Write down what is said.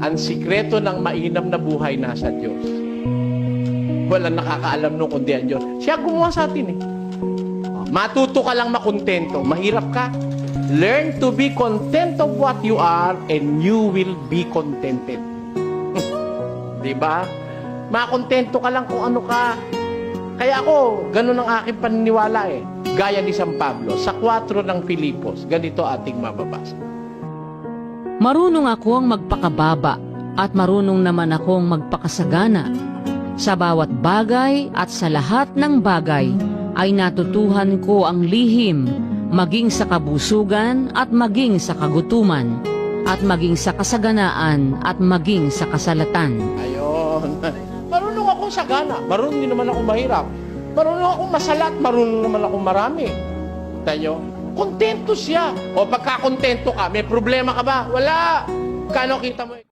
Ang sikreto ng mainam na buhay nasa Diyos. Walang nakakaalam nung kundi ang Diyos. Siya gumawa sa atin eh. Matuto ka lang makontento. Mahirap ka. Learn to be content of what you are and you will be contented. Diba? Makontento ka lang kung ano ka. Kaya ako, ganun ang aking paniniwala eh. Gaya ni San Pablo, sa 4 ng Filipos, ganito ating mababasa. Marunong akong magpakababa at marunong naman akong magpakasagana. Sa bawat bagay at sa lahat ng bagay ay natutuhan ko ang lihim, maging sa kabusugan at maging sa kagutuman, at maging sa kasaganaan at maging sa kasalatan. Ayun. Marunong akong sagana. Marunong din naman akong mahirap. Marunong akong masalat. Marunong naman akong marami. Tayo, kontento siya. O pagka kontento ka, may problema ka ba? Wala. Kano kita mo?